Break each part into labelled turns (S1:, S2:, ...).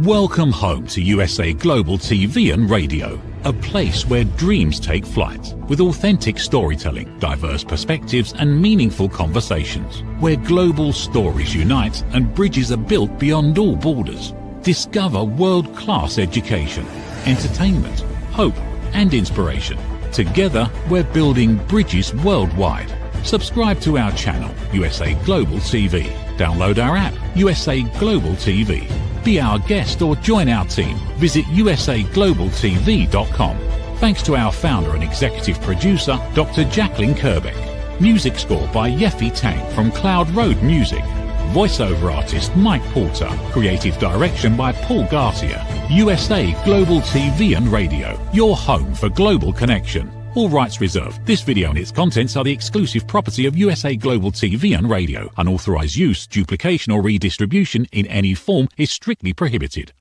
S1: Welcome home to USA Global TV and Radio, a place where dreams take flight, with authentic storytelling, diverse perspectives and meaningful conversations, where global stories unite and bridges are built beyond all borders. Discover world-class education, entertainment, hope and inspiration. Together, we're building bridges worldwide. Subscribe to our channel, USA Global TV. Download our app, USA Global TV. Be our guest or join our team. Visit usaglobaltv.com. Thanks to our founder and executive producer, Dr. Jacalyn Kerbeck. Music score by Yeffy Tang from Cloud Road Music. Voiceover artist Mike Porter. Creative direction by Paul Garcia. USA Global TV and Radio, your home for global connection. All rights reserved. This video and its contents are the exclusive property of USA Global TV and Radio. Unauthorized use, duplication or redistribution in any form is strictly prohibited.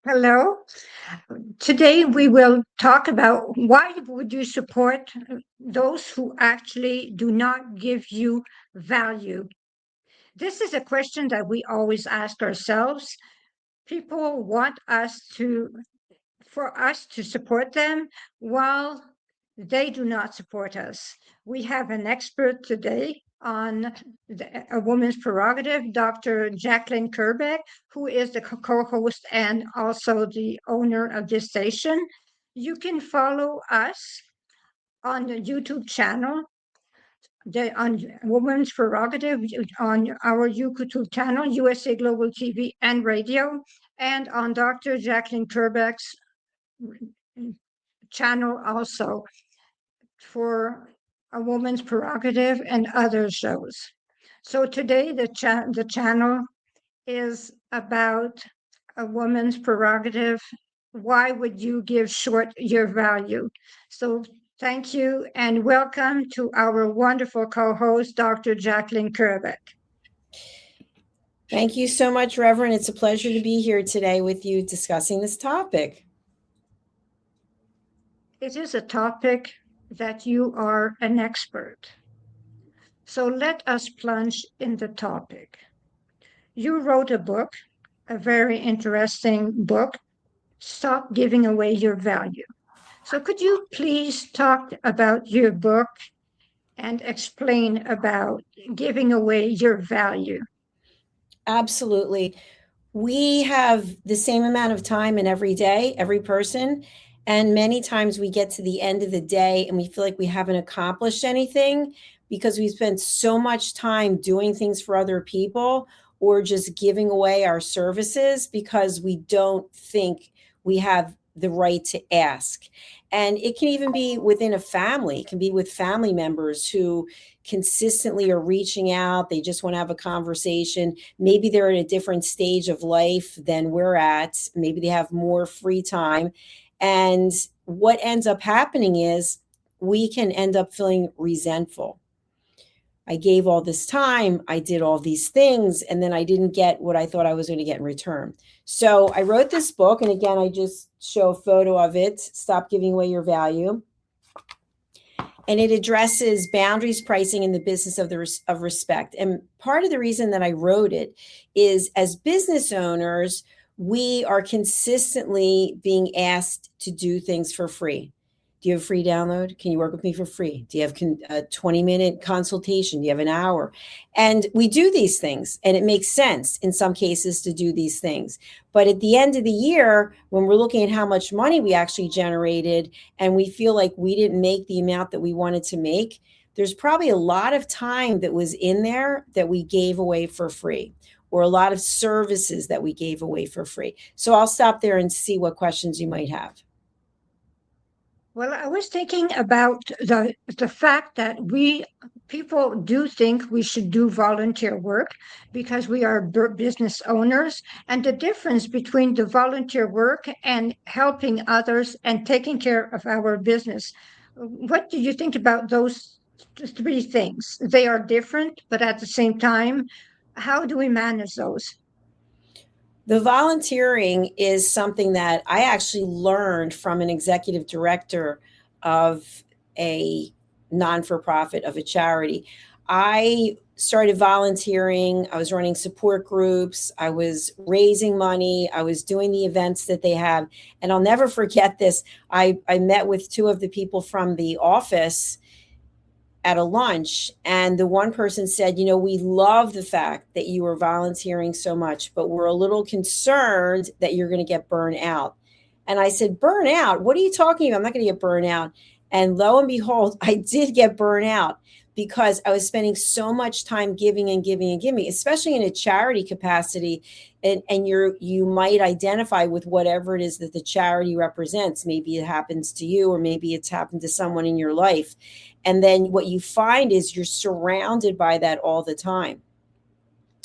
S2: Hello. Today we will talk about why would you support those who actually do not give you value. This is a question that we always ask ourselves. People want for us to support them while they do not support us. We have an expert today on a woman's prerogative, Dr. Jacalyn Kerbeck, who is the co-host and also the owner of this station. You can follow us on the YouTube channel, on Women's Prerogative, on our YouTube channel, USA Global TV and Radio, and on Dr. Jacalyn Kerbeck's channel also for A Woman's Prerogative and other shows. So today the channel is about a woman's prerogative. Why would you give short your value? So thank you and welcome to our wonderful co-host, Dr. Jacalyn Kerbeck.
S3: Thank you so much, Reverend. It's a pleasure to be here today with you discussing this topic.
S2: It is a topic that you are an expert. So let us plunge in the topic. You wrote a book, a very interesting book, Stop Giving Away Your Value. So could you please talk about your book and explain about giving away your value?
S3: Absolutely. We have the same amount of time in every day, every person. And many times we get to the end of the day and we feel like we haven't accomplished anything because we spent so much time doing things for other people or just giving away our services because we don't think we have the right to ask. And it can even be within a family. It can be with family members who consistently are reaching out. They just want to have a conversation. Maybe they're at a different stage of life than we're at. Maybe they have more free time. And what ends up happening is we can end up feeling resentful. I gave all this time, I did all these things, and then I didn't get what I thought I was going to get in return. So I wrote this book, and again, I just show a photo of it, Stop Giving Away Your Value. And it addresses boundaries, pricing, and the business of respect. And part of the reason that I wrote it is as business owners, we are consistently being asked to do things for free. Do you have a free download? Can you work with me for free? Do you have a 20-minute consultation? Do you have an hour? And we do these things, and it makes sense in some cases to do these things. But at the end of the year, when we're looking at how much money we actually generated and we feel like we didn't make the amount that we wanted to make, there's probably a lot of time that was in there that we gave away for free, or a lot of services that we gave away for free. So I'll stop there and see what questions you might have.
S2: Well, I was thinking about the fact that people do think we should do volunteer work because we are business owners, and the difference between the volunteer work and helping others and taking care of our business. What do you think about those three things? They are different, but at the same time, how do we manage those?
S3: The volunteering is something that I actually learned from an executive director of a non-for-profit, of a charity. I started volunteering. I was running support groups. I was raising money. I was doing the events that they have. And I'll never forget this. I met with two of the people from the office at a lunch, and the one person said, we love the fact that you are volunteering so much, but we're a little concerned that you're going to get burned out. And I said, burn out? What are you talking about? I'm not going to get burned out. And lo and behold, I did get burned out because I was spending so much time giving and giving and giving, especially in a charity capacity. And you might identify with whatever it is that the charity represents. Maybe it happens to you, or maybe it's happened to someone in your life. And then what you find is you're surrounded by that all the time.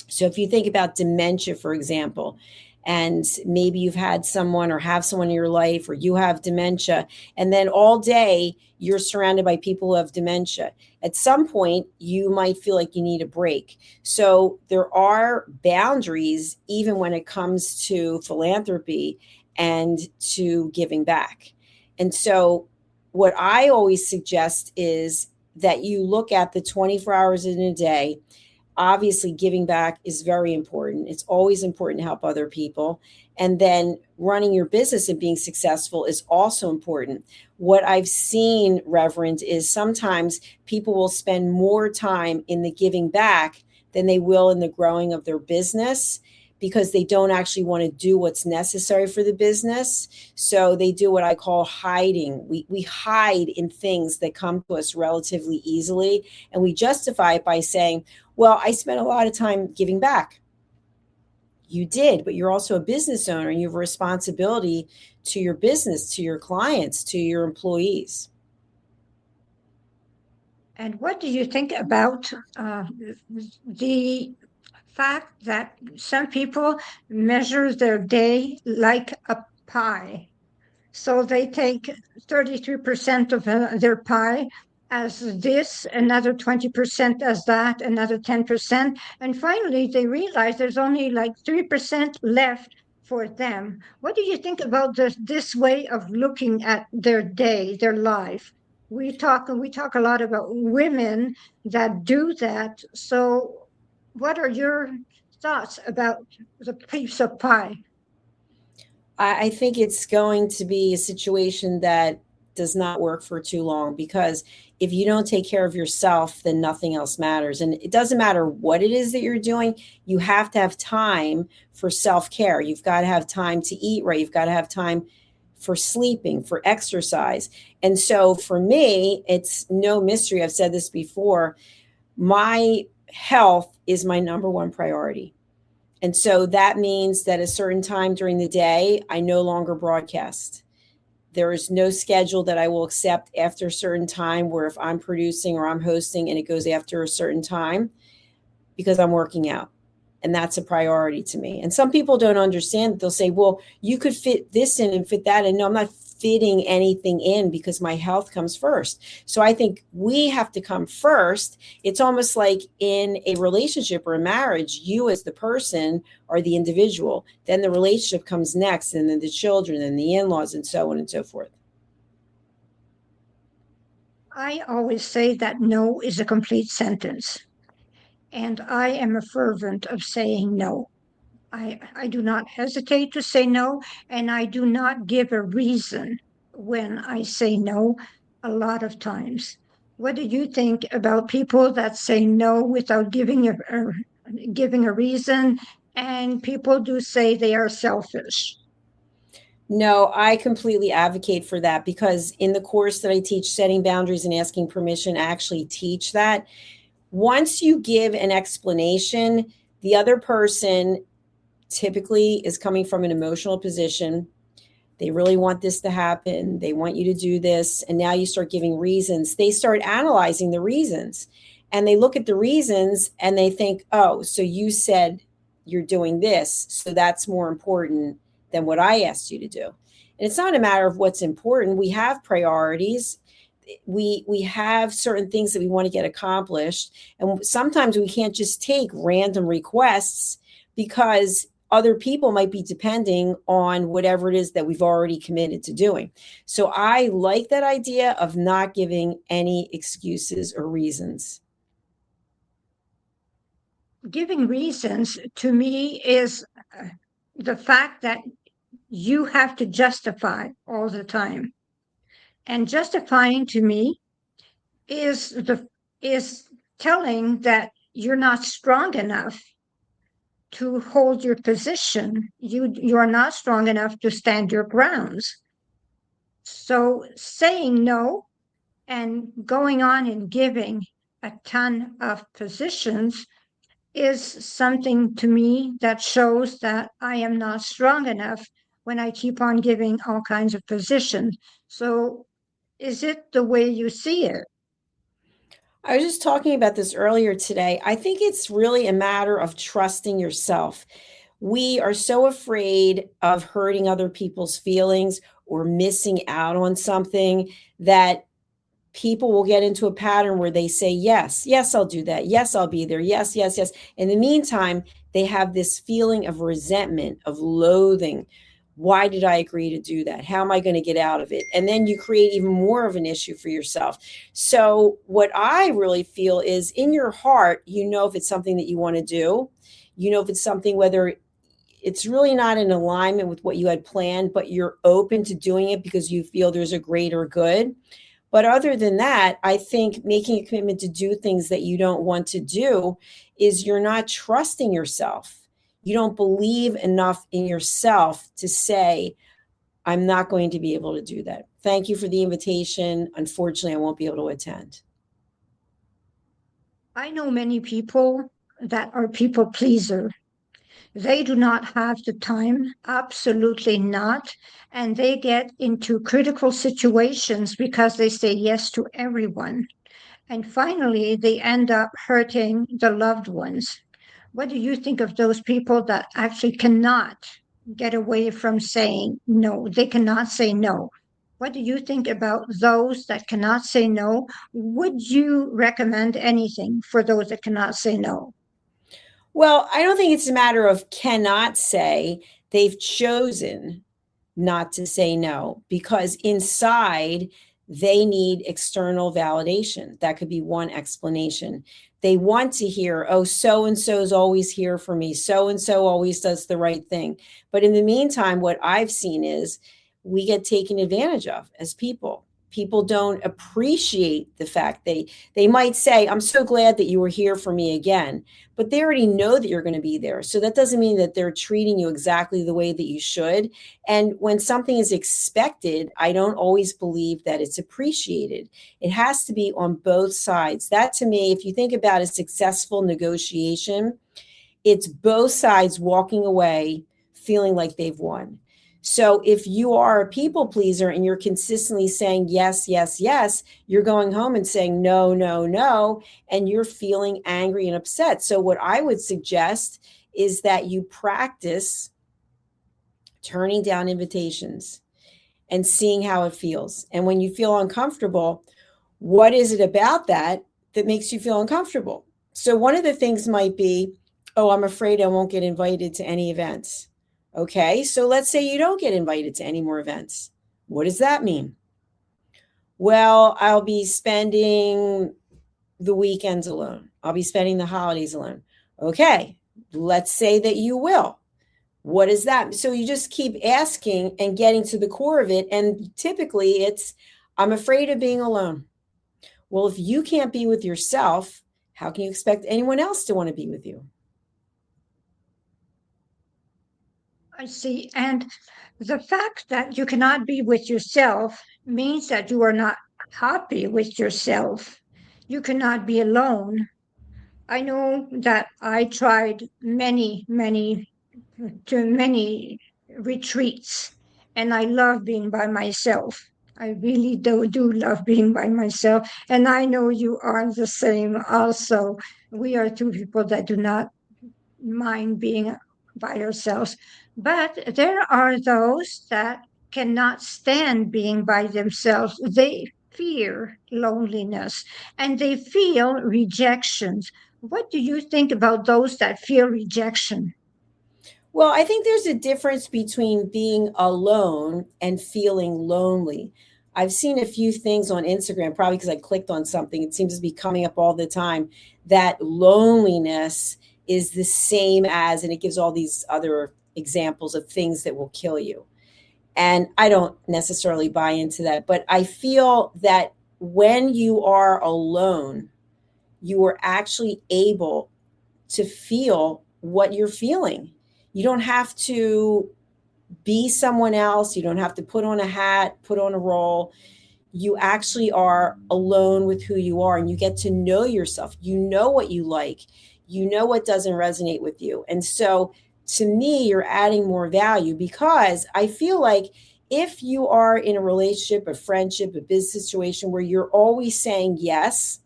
S3: So if you think about dementia, for example, and maybe you've had someone or have someone in your life, or you have dementia, and then all day you're surrounded by people who have dementia. At some point, you might feel like you need a break. So there are boundaries, even when it comes to philanthropy and to giving back. And so what I always suggest is that you look at the 24 hours in a day. Obviously, giving back is very important. It's always important to help other people. And then running your business and being successful is also important. What I've seen, Reverend, is sometimes people will spend more time in the giving back than they will in the growing of their business, because they don't actually want to do what's necessary for the business. So they do what I call hiding. We hide in things that come to us relatively easily, and we justify it by saying, well, I spent a lot of time giving back. You did, but you're also a business owner, and you have a responsibility to your business, to your clients, to your employees.
S2: And what do you think about the fact that some people measure their day like a pie? So they take 33% of their pie as this, another 20% as that, another 10%. And finally, they realize there's only like 3% left for them. What do you think about this way of looking at their day, their life? We talk a lot about women that do that. So what are your thoughts about the piece of pie?
S3: I think it's going to be a situation that does not work for too long, because if you don't take care of yourself, then nothing else matters. And it doesn't matter what it is that you're doing. You have to have time for self-care. You've got to have time to eat right. You've got to have time for sleeping, for exercise. And so for me, it's no mystery. I've said this before. My health is my number one priority. And so that means that at a certain time during the day, I no longer broadcast. There is no schedule that I will accept after a certain time, where if I'm producing or I'm hosting and it goes after a certain time, because I'm working out. And that's a priority to me. And some people don't understand. They'll say, well, you could fit this in and fit that in. No, I'm not fitting anything in, because my health comes first. So I think we have to come first. It's almost like in a relationship or a marriage, you as the person are the individual. Then the relationship comes next, and then the children and the in-laws and so on and so forth.
S2: I always say that no is a complete sentence. And I am a fervent of saying no. I do not hesitate to say no, and I do not give a reason when I say no a lot of times. What do you think about people that say no without giving a reason, and people do say they are selfish?
S3: No, I completely advocate for that, because in the course that I teach, Setting Boundaries and Asking Permission, I actually teach that. Once you give an explanation, the other person typically is coming from an emotional position. They really want this to happen. They want you to do this. And now you start giving reasons. They start analyzing the reasons, and they look at the reasons and they think, oh, so you said you're doing this, so that's more important than what I asked you to do. And it's not a matter of what's important. We have priorities. We have certain things that we want to get accomplished. And sometimes we can't just take random requests, because other people might be depending on whatever it is that we've already committed to doing. So I like that idea of not giving any excuses or reasons.
S2: giving reasons to me is the fact that you have to justify all the time. And justifying to me is is telling that you're not strong enough to hold your position. You're not strong enough to stand your grounds. So saying no and going on and giving a ton of positions is something to me that shows that I am not strong enough when I keep on giving all kinds of positions. So is it the way you see it?
S3: I was just talking about this earlier today. I think it's really a matter of trusting yourself. We are so afraid of hurting other people's feelings or missing out on something that people will get into a pattern where they say, yes, yes, I'll do that. Yes, I'll be there. Yes, yes, yes. In the meantime, they have this feeling of resentment, of loathing. Why did I agree to do that? How am I going to get out of it? And then you create even more of an issue for yourself. So, what I really feel is in your heart, you know, if it's something that you want to do, you know, if it's something, whether it's really not in alignment with what you had planned, but you're open to doing it because you feel there's a greater good. But other than that, I think making a commitment to do things that you don't want to do is you're not trusting yourself. You don't believe enough in yourself to say, I'm not going to be able to do that. Thank you for the invitation. Unfortunately, I won't be able to attend.
S2: I know many people that are people pleaser. They do not have the time, absolutely not. And they get into critical situations because they say yes to everyone. And finally, they end up hurting the loved ones. What do you think of those people that actually cannot get away from saying no? They cannot say no. What do you think about those that cannot say no? Would you recommend anything for those that cannot say no?
S3: Well, I don't think it's a matter of cannot say. They've chosen not to say no because inside they need external validation. That could be one explanation. They want to hear, oh, so and so is always here for me. So and so always does the right thing. But in the meantime, what I've seen is we get taken advantage of as people. People don't appreciate the fact they might say, I'm so glad that you were here for me again, but they already know that you're going to be there. So that doesn't mean that they're treating you exactly the way that you should. And when something is expected, I don't always believe that it's appreciated. It has to be on both sides. That to me, if you think about a successful negotiation, it's both sides walking away feeling like they've won. So if you are a people pleaser and you're consistently saying yes, yes, yes, you're going home and saying no, no, no, and you're feeling angry and upset. So what I would suggest is that you practice turning down invitations and seeing how it feels. And when you feel uncomfortable, what is it about that that makes you feel uncomfortable? So one of the things might be, oh, I'm afraid I won't get invited to any events. Okay, so let's say you don't get invited to any more events. What does that mean? Well, I'll be spending the weekends alone. I'll be spending the holidays alone. Okay, let's say that you will. What is that? So you just keep asking and getting to the core of it. And typically it's, I'm afraid of being alone. Well, if you can't be with yourself, how can you expect anyone else to want to be with you?
S2: I see. And the fact that you cannot be with yourself means that you are not happy with yourself. You cannot be alone. I know that I tried many retreats, and I love being by myself. I really do love being by myself. And I know you are the same also. We are two people that do not mind being by ourselves. But there are those that cannot stand being by themselves. They fear loneliness and they feel rejections. What do you think about those that fear rejection?
S3: Well, I think there's a difference between being alone and feeling lonely. I've seen a few things on Instagram, probably because I clicked on something. It seems to be coming up all the time that loneliness is the same as, and it gives all these other examples of things that will kill you. And I don't necessarily buy into that, but I feel that when you are alone, you are actually able to feel what you're feeling. You don't have to be someone else. You don't have to put on a hat, put on a role. You actually are alone with who you are, and you get to know yourself. You know what you like. You know what doesn't resonate with you. And so to me, you're adding more value, because I feel like if you are in a relationship, a friendship, a business situation where you're always saying yes,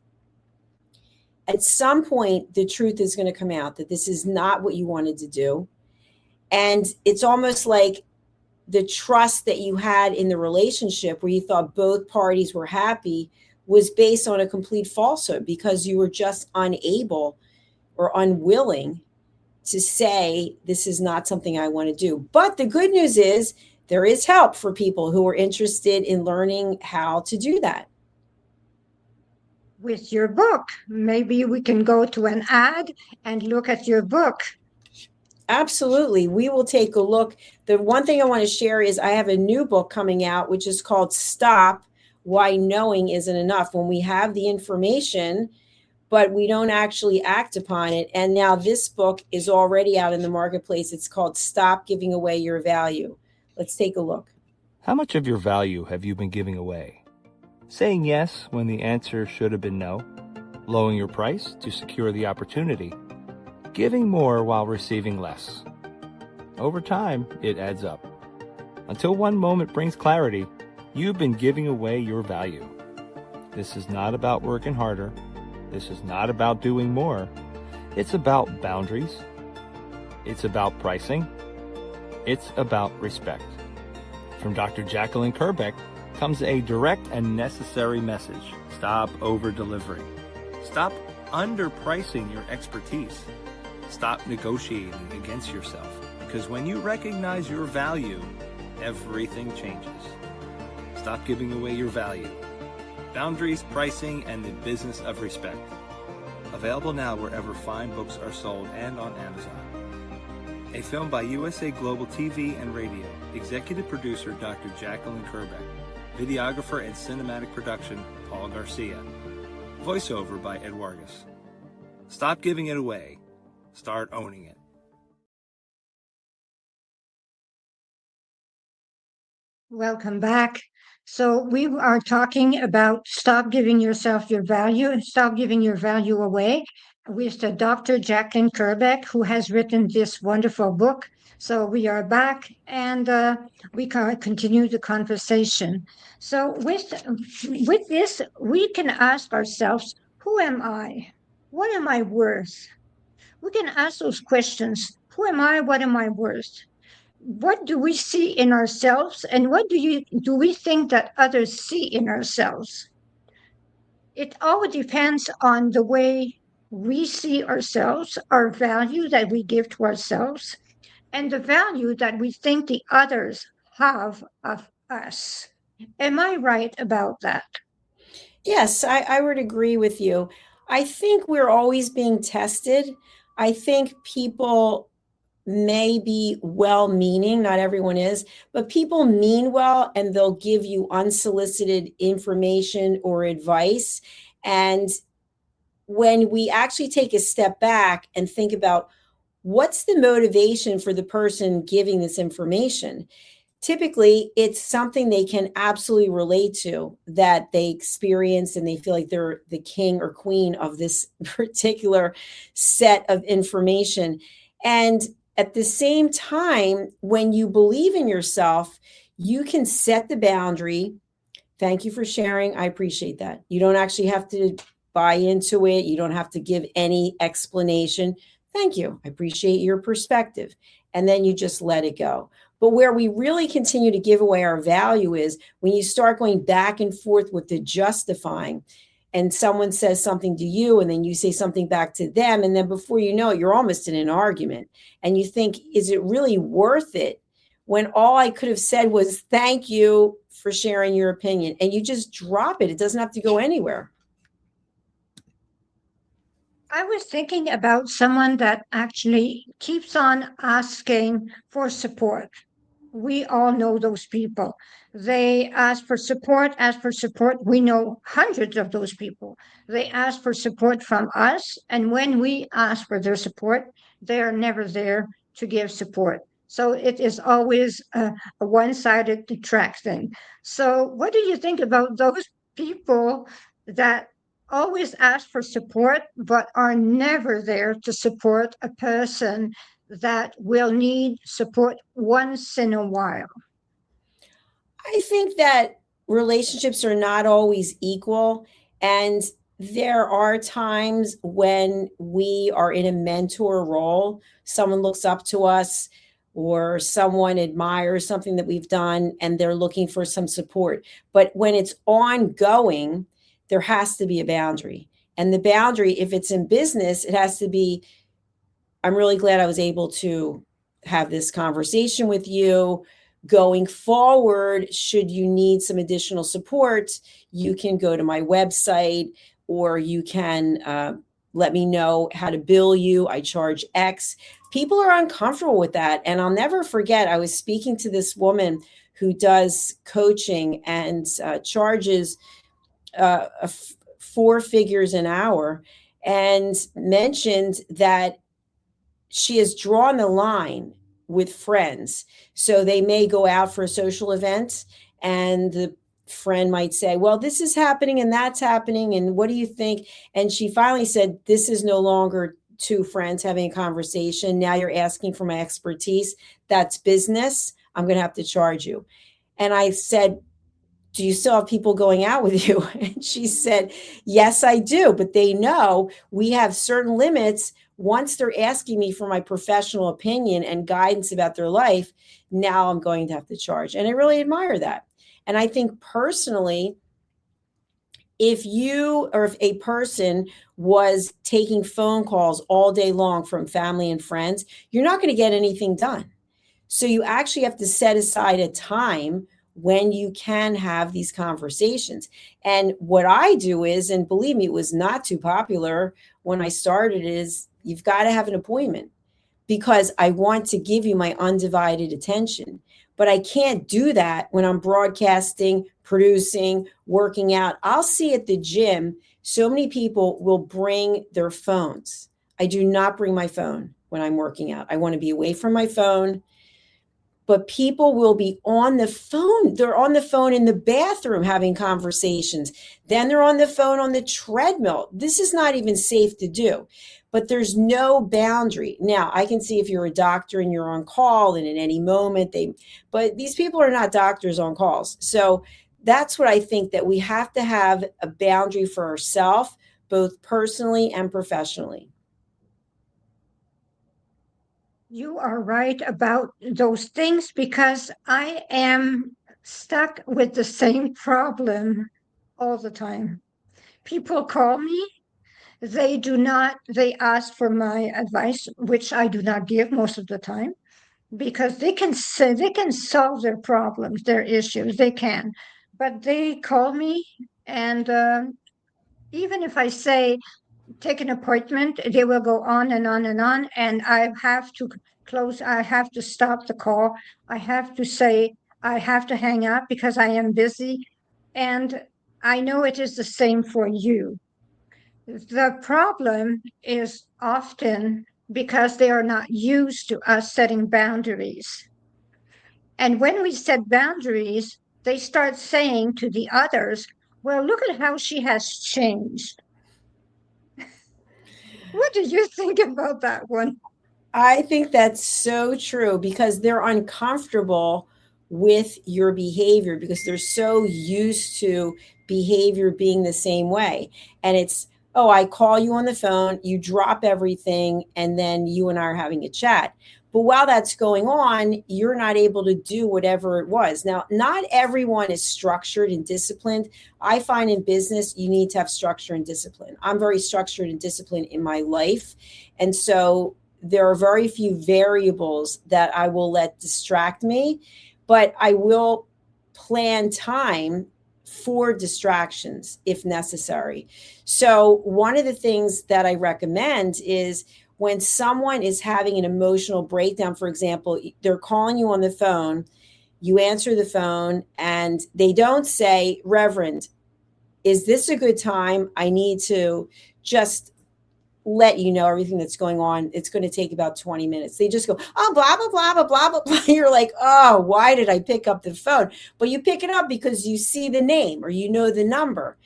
S3: at some point, the truth is going to come out that this is not what you wanted to do. And it's almost like the trust that you had in the relationship where you thought both parties were happy was based on a complete falsehood, because you were just unable or unwilling to say, this is not something I want to do. But the good news is there is help for people who are interested in learning how to do that.
S2: With your book, maybe we can go to an ad and look at your book.
S3: Absolutely. We will take a look. The one thing I want to share is I have a new book coming out, which is called Stop Why Knowing Isn't Enough. When we have the information, but we don't actually act upon it. And now this book is already out in the marketplace. It's called Stop Giving Away Your Value. Let's take a look.
S4: How much of your value have you been giving away? Saying yes when the answer should have been no? Lowering your price to secure the opportunity? Giving more while receiving less? Over time, it adds up. Until one moment brings clarity, you've been giving away your value. This is not about working harder. This is not about doing more. It's about boundaries. It's about pricing. It's about respect. From Dr. Jacalyn Kerbeck comes a direct and necessary message. Stop over-delivering. Stop underpricing your expertise. Stop negotiating against yourself. Because when you recognize your value, everything changes. Stop giving away your value. Boundaries, pricing, and the business of respect. Available now wherever fine books are sold and on Amazon. A film by USA Global TV and Radio. Executive producer Dr. Jacalyn Kerbeck. Videographer and cinematic production Paul Garcia. Voiceover by Ed Wargas. Stop giving it away. Start owning it.
S2: Welcome back. So we are talking about stop giving yourself your value and stop giving your value away with Dr. Jacalyn Kerbeck, who has written this wonderful book. So we are back, and we can continue the conversation. So with this, we can ask ourselves, who am I? What am I worth? We can ask those questions. Who am I? What am I worth? What do we see in ourselves, and what do we think that others see in ourselves? It all depends on the way we see ourselves, our value that we give to ourselves, and the value that we think the others have of us. Am I right about that?
S3: Yes, I would agree with you. I think we're always being tested. I think people may be well-meaning, not everyone is, but people mean well, and they'll give you unsolicited information or advice. And when we actually take a step back and think about what's the motivation for the person giving this information, typically it's something they can absolutely relate to, that they experience, and they feel like they're the king or queen of this particular set of information. And at the same time, when you believe in yourself, you can set the boundary. Thank you for sharing. I appreciate that. You don't actually have to buy into it. You don't have to give any explanation. Thank you. I appreciate your perspective. And then you just let it go. But where we really continue to give away our value is when you start going back and forth with the justifying, and someone says something to you, and then you say something back to them. And then before you know it, you're almost in an argument. And you think, is it really worth it? When all I could have said was, thank you for sharing your opinion. And you just drop it. It doesn't have to go anywhere.
S2: I was thinking about someone that actually keeps on asking for support. We all know those people. They ask for support, ask for support. We know hundreds of those people. They ask for support from us. And when we ask for their support, they are never there to give support. So it is always a one sided track thing. So, what do you think about those people that always ask for support but are never there to support a person that will need support once in a while?
S3: I think that relationships are not always equal. And there are times when we are in a mentor role, someone looks up to us or someone admires something that we've done and they're looking for some support. But when it's ongoing, there has to be a boundary. And the boundary, if it's in business, it has to be, I'm really glad I was able to have this conversation with you. Going forward, should you need some additional support, you can go to my website or you can let me know how to bill you. I charge X. People are uncomfortable with that. And I'll never forget, I was speaking to this woman who does coaching and charges 4 figures an hour, and mentioned that she has drawn the line with friends. So they may go out for a social event and the friend might say, well, this is happening and that's happening. And what do you think? And she finally said, this is no longer two friends having a conversation. Now you're asking for my expertise. That's business. I'm going to have to charge you. And I said, do you still have people going out with you? And she said, yes, I do. But they know we have certain limits. Once they're asking me for my professional opinion and guidance about their life, now I'm going to have to charge. And I really admire that. And I think personally, if a person was taking phone calls all day long from family and friends, you're not going to get anything done. So you actually have to set aside a time when you can have these conversations. And what I do is, and believe me, it was not too popular when I started, is you've got to have an appointment because I want to give you my undivided attention. But I can't do that when I'm broadcasting, producing, working out. I'll see at the gym, so many people will bring their phones. I do not bring my phone when I'm working out. I want to be away from my phone. But people will be on the phone. They're on the phone in the bathroom having conversations. Then they're on the phone on the treadmill. This is not even safe to do. But there's no boundary. Now, I can see if you're a doctor and you're on call and in any moment but these people are not doctors on calls. So that's what I think, that we have to have a boundary for ourselves, both personally and professionally.
S2: You are right about those things because I am stuck with the same problem all the time. People call me, they ask for my advice, which I do not give most of the time because they can solve their problems, their issues, they can. But they call me and even if I say, take an appointment, they will go on and on and on. And I have to I have to stop the call. I have to say, I have to hang up because I am busy. And I know it is the same for you. The problem is often because they are not used to us setting boundaries. And when we set boundaries, they start saying to the others, well, look at how she has changed. What do you think about that one?
S3: I think that's so true because they're uncomfortable with your behavior because they're so used to behavior being the same way. And it's, oh, I call you on the phone, you drop everything, and then you and I are having a chat. But while that's going on, you're not able to do whatever it was. Now, not everyone is structured and disciplined. I find in business, you need to have structure and discipline. I'm very structured and disciplined in my life. And so there are very few variables that I will let distract me, but I will plan time for distractions if necessary. So one of the things that I recommend is when someone is having an emotional breakdown, for example, they're calling you on the phone, you answer the phone and they don't say, Reverend, is this a good time? I need to just let you know everything that's going on. It's going to take about 20 minutes. They just go, oh, blah, blah, blah, blah, blah, blah, blah. You're like, oh, why did I pick up the phone? But you pick it up because you see the name or you know the number.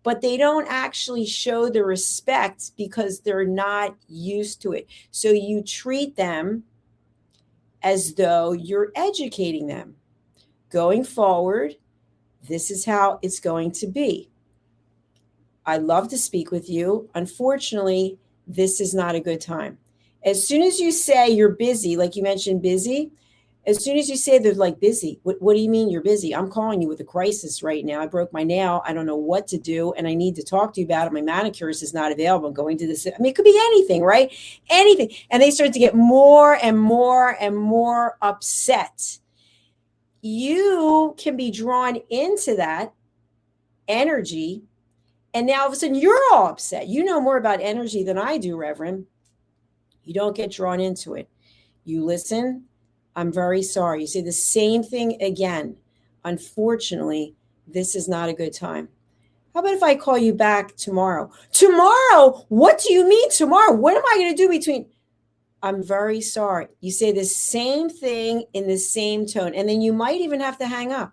S3: But they don't actually show the respect because they're not used to it. So you treat them as though you're educating them. Going forward, this is how it's going to be. I'd love to speak with you. Unfortunately, this is not a good time. As soon as you say you're busy, like you mentioned busy, as soon as you say they're like busy, what do you mean you're busy? I'm calling you with a crisis right now. I broke my nail. I don't know what to do. And I need to talk to you about it. My manicurist is not available. I'm going to this. I mean, it could be anything, right? Anything. And they start to get more and more and more upset. You can be drawn into that energy. And now all of a sudden you're all upset. You know more about energy than I do, Reverend. You don't get drawn into it. You listen. I'm very sorry. You say the same thing again. Unfortunately, this is not a good time. How about if I call you back tomorrow? Tomorrow? What do you mean tomorrow? What am I going to do between? I'm very sorry. You say the same thing in the same tone. And then you might even have to hang up.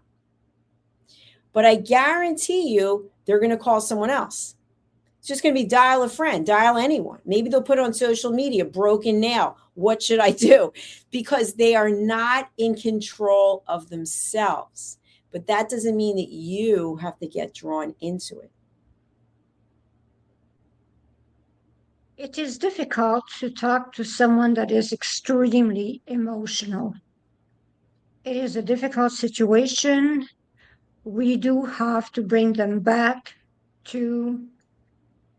S3: But I guarantee you, they're going to call someone else. It's just going to be dial a friend, dial anyone. Maybe they'll put on social media, broken nail. What should I do? Because they are not in control of themselves. But that doesn't mean that you have to get drawn into it.
S2: It is difficult to talk to someone that is extremely emotional. It is a difficult situation. We do have to bring them back to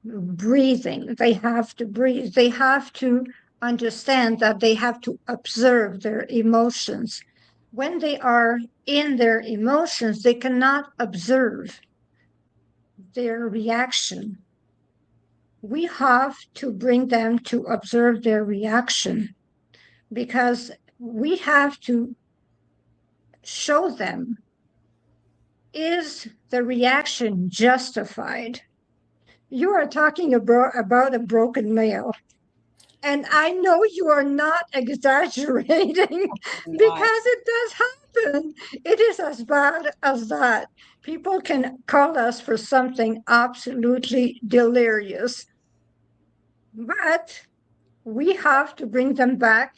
S2: breathing. They have to breathe. They have to understand that they have to observe their emotions. When they are in their emotions, they cannot observe their reaction. We have to bring them to observe their reaction because we have to show them, is the reaction justified? You are talking about a broken nail. And I know you are not exaggerating because it does happen. It is as bad as that. People can call us for something absolutely delirious. But we have to bring them back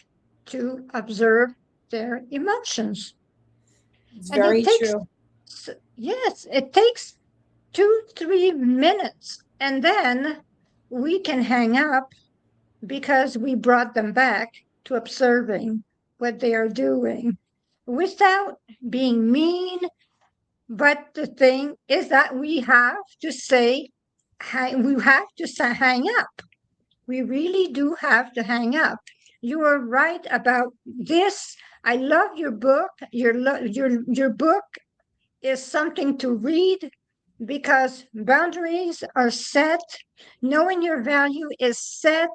S2: to observe their emotions.
S3: It's
S2: And
S3: very
S2: it takes,
S3: true.
S2: yes, it takes 2-3 minutes. And then we can hang up because we brought them back to observing what they are doing without being mean. But the thing is that we have to say, we have to hang up. We really do have to hang up. You are right about this. I love your book. Your book is something to read because boundaries are set. Knowing your value is set.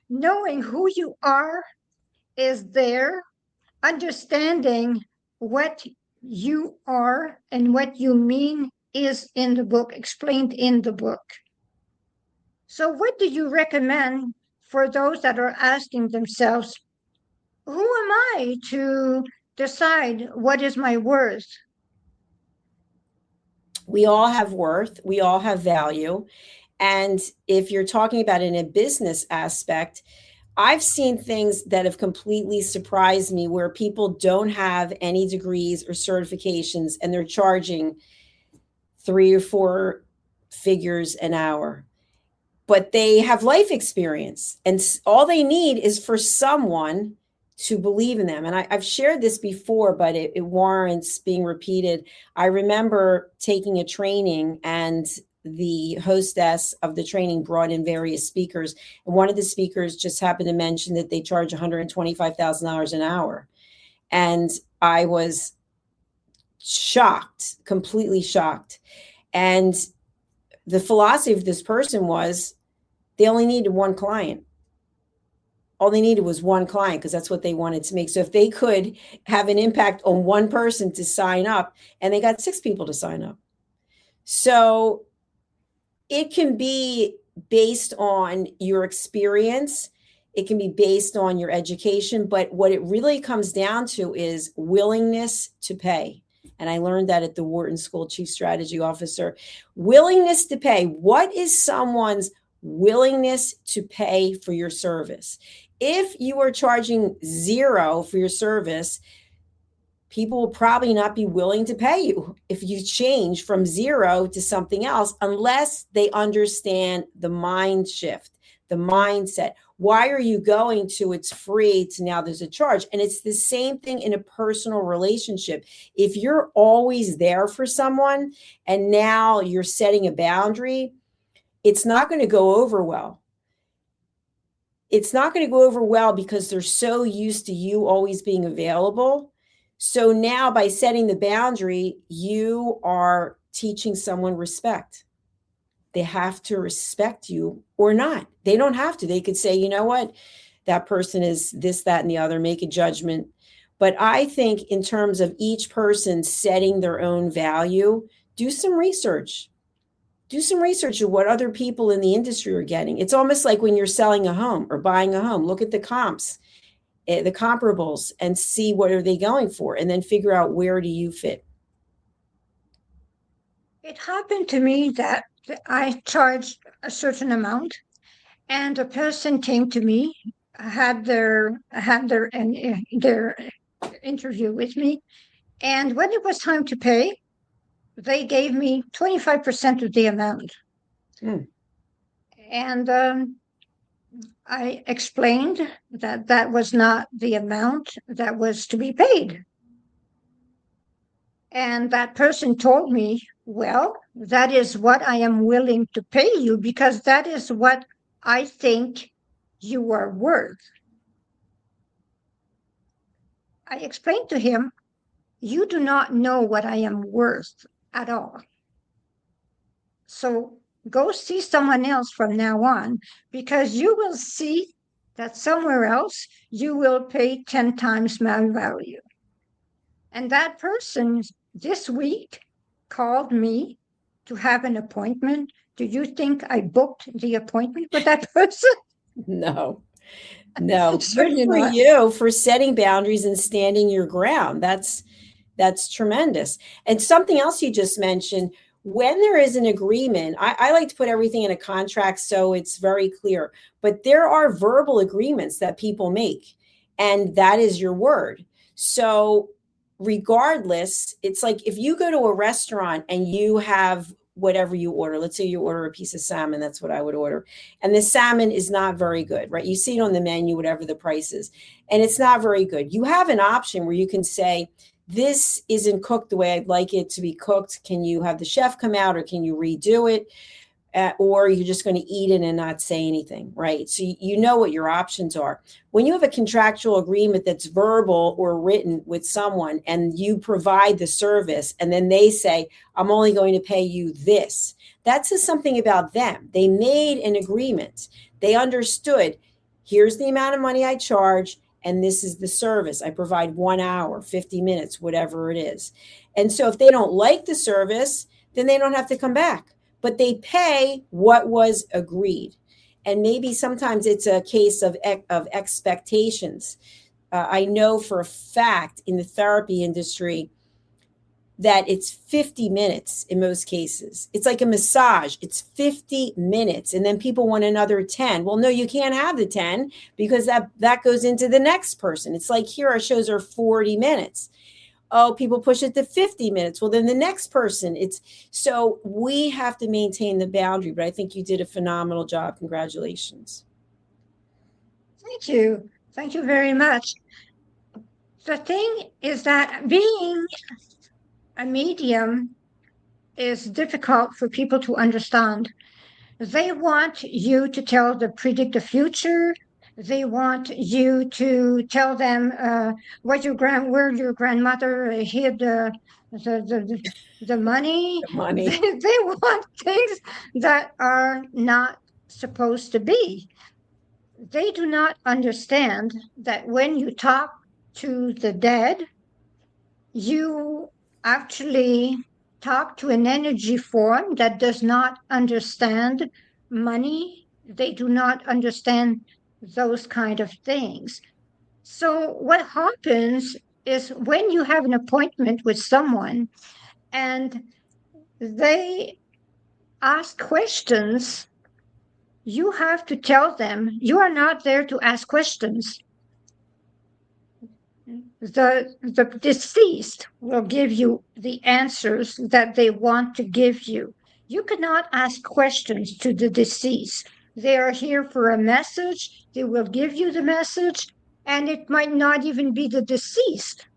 S2: Knowing who you are is there. Understanding what you are and what you mean is in the book, explained in the book. So, what do you recommend for those that are asking themselves, who am I to decide what is my worth?
S3: We all have worth, we all have value. And if you're talking about in a business aspect, I've seen things that have completely surprised me where people don't have any degrees or certifications and they're charging 3 or 4 figures an hour. But they have life experience and all they need is for someone to believe in them. And I've shared this before, but it warrants being repeated. I remember taking a training and the hostess of the training brought in various speakers. And one of the speakers just happened to mention that they charge $125,000 an hour. And I was shocked, completely shocked. And the philosophy of this person was they only needed one client. All they needed was one client because that's what they wanted to make. So if they could have an impact on one person to sign up, and they got 6 people to sign up. So it can be based on your experience. It can be based on your education. But what it really comes down to is willingness to pay. And I learned that at the Wharton School Chief Strategy Officer. Willingness to pay. What is someone's willingness to pay for your service? If you are charging $0 for your service, people will probably not be willing to pay you if you change from $0 to something else, unless they understand the mind shift, the mindset. Why are you going to it's free to now there's a charge? And it's the same thing in a personal relationship. If you're always there for someone and now you're setting a boundary, it's not going to go over well. It's not going to go over well because they're so used to you always being available. So now by setting the boundary, you are teaching someone respect. They have to respect you or not. They don't have to. They could say, you know what, that person is this, that, and the other, make a judgment. But I think in terms of each person setting their own value, do some research. Do some research of what other people in the industry are getting. It's almost like when you're selling a home or buying a home. Look at the comps, the comparables, and see what are they going for, and then figure out where do you fit.
S2: It happened to me that I charged a certain amount, and a person came to me, had their interview with me, and when it was time to pay, they gave me 25% of the amount. And I explained that that was not the amount that was to be paid. And that person told me, well, that is what I am willing to pay you because that is what I think you are worth. I explained to him, you do not know what I am worth at all. So go see someone else from now on, because you will see that somewhere else you will pay 10 times my value. And that person this week called me to have an appointment. Do you think I booked the appointment with that person?
S3: No. Good
S2: Certainly
S3: for
S2: not.
S3: you for setting boundaries and standing your ground. That's tremendous. And something else you just mentioned, when there is an agreement, I like to put everything in a contract so it's very clear, but there are verbal agreements that people make, and that is your word. So regardless, it's like if you go to a restaurant and you have whatever you order, let's say you order a piece of salmon, that's what I would order, and the salmon is not very good, right? You see it on the menu, whatever the price is, and it's not very good. You have an option where you can say, this isn't cooked the way I'd like it to be cooked. Can you have the chef come out, or can you redo it? Or you're just going to eat it and not say anything, right? So you know what your options are. When you have a contractual agreement that's verbal or written with someone and you provide the service and then they say, I'm only going to pay you this, that says something about them. They made an agreement. They understood, here's the amount of money I charge, and this is the service. I provide 1 hour, 50 minutes, whatever it is. And so if they don't like the service, then they don't have to come back. But they pay what was agreed. And maybe sometimes it's a case of expectations. I know for a fact in the therapy industry that it's 50 minutes in most cases. It's like a massage. It's 50 minutes. And then people want another 10. Well, no, you can't have the 10 because that goes into the next person. It's like here our shows are 40 minutes. Oh, people push it to 50 minutes. Well, then the next person, so we have to maintain the boundary, but I think you did a phenomenal job. Congratulations.
S2: Thank you. Thank you very much. The thing is that being a medium is difficult for people to understand. They want you to predict the future. They want you to tell them where your grandmother hid the money.
S3: The money.
S2: They want things that are not supposed to be. They do not understand that when you talk to the dead, you actually talk to an energy form that does not understand money. They do not understand those kind of things. So what happens is when you have an appointment with someone and they ask questions, you have to tell them you are not there to ask questions. The deceased will give you the answers that they want to give you. You cannot ask questions to the deceased. They are here for a message. They will give you the message, and it might not even be the deceased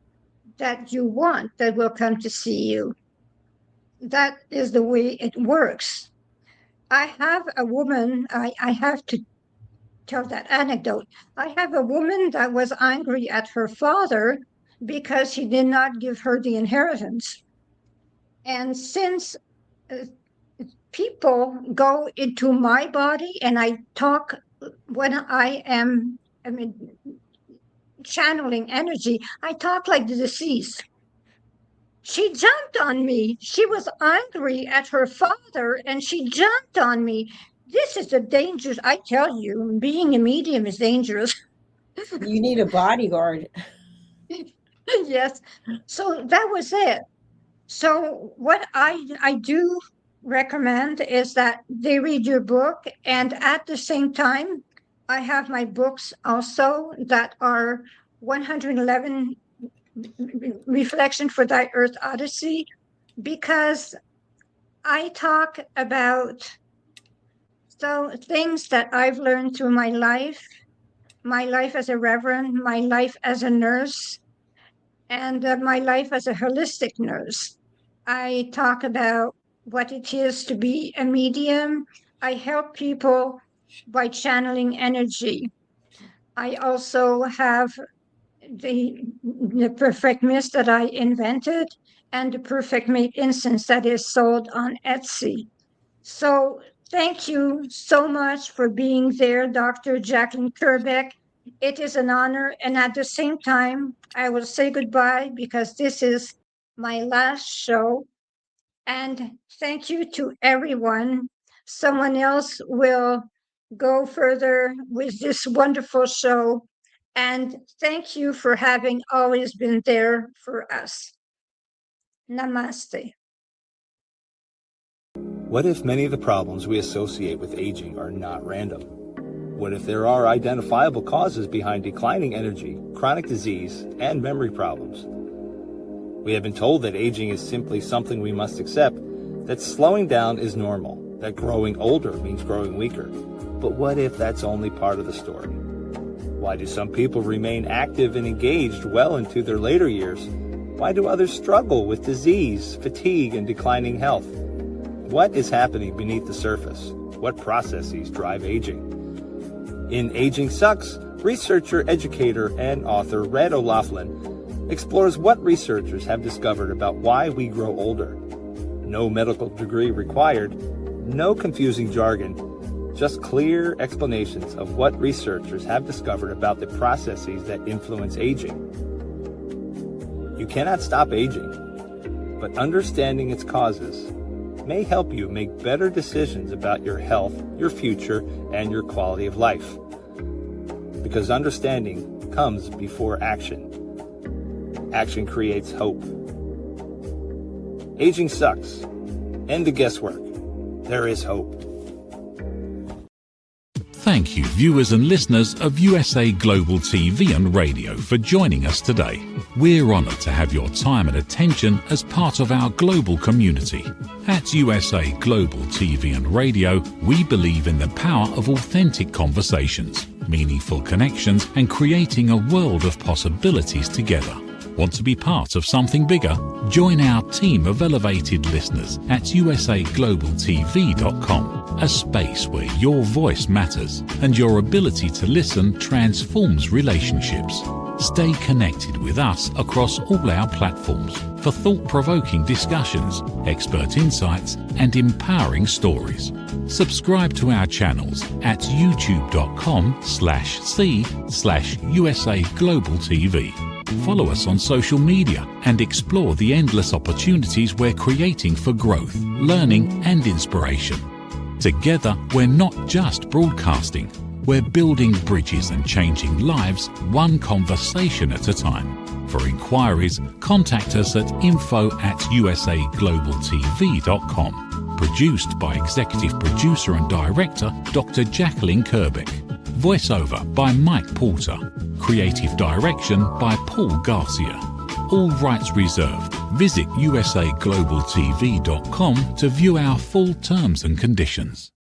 S2: that you want that will come to see you. That is the way it works. I have a woman, I have to tell that anecdote. I have a woman that was angry at her father because he did not give her the inheritance. And since people go into my body and I talk when I am channeling energy, I talk like the deceased. She jumped on me. She was angry at her father and she jumped on me. This is a dangerous, I tell you, being a medium is dangerous.
S3: You need a bodyguard.
S2: Yes. So that was it. So what I do recommend is that they read your book, and at the same time, I have my books also that are 111 Reflection for Thy Earth Odyssey, because I talk about things that I've learned through my life as a reverend, my life as a nurse, and my life as a holistic nurse. I talk about what it is to be a medium. I help people by channeling energy. I also have the perfect mist that I invented and the perfect mate incense that is sold on Etsy. So thank you so much for being there, Dr. Jacalyn Kerbeck. It is an honor. And at the same time, I will say goodbye because this is my last show. And thank you to everyone. Someone else will go further with this wonderful show. And thank you for having always been there for us. Namaste.
S4: What if many of the problems we associate with aging are not random? What if there are identifiable causes behind declining energy, chronic disease, and memory problems? We have been told that aging is simply something we must accept, that slowing down is normal, that growing older means growing weaker. But what if that's only part of the story? Why do some people remain active and engaged well into their later years? Why do others struggle with disease, fatigue, and declining health? What is happening beneath the surface? What processes drive aging? In Aging Sucks, researcher, educator, and author Red O'Loughlin explores what researchers have discovered about why we grow older. No medical degree required, no confusing jargon, just clear explanations of what researchers have discovered about the processes that influence aging. You cannot stop aging, but understanding its causes may help you make better decisions about your health, your future, and your quality of life. Because understanding comes before action. Action creates hope. Aging sucks. End the guesswork. There is hope.
S1: Thank you, viewers and listeners of USA Global TV and Radio, for joining us today. We're honoured to have your time and attention as part of our global community. At USA Global TV and Radio, we believe in the power of authentic conversations, meaningful connections, and creating a world of possibilities together. Want to be part of something bigger? Join our team of elevated listeners at usaglobaltv.com. a space where your voice matters and your ability to listen transforms relationships. Stay connected with us across all our platforms for thought-provoking discussions, expert insights, and empowering stories. Subscribe to our channels at youtube.com/c/USA Global TV. Follow us on social media and explore the endless opportunities we're creating for growth, learning, and inspiration. Together, we're not just broadcasting, we're building bridges and changing lives one conversation at a time. For inquiries, contact us at info@usaglobaltv.com. Produced by Executive Producer and Director Dr. Jacalyn Kerbeck. Voiceover by Mike Porter. Creative Direction by Paul Garcia. All rights reserved. Visit usaglobaltv.com to view our full terms and conditions.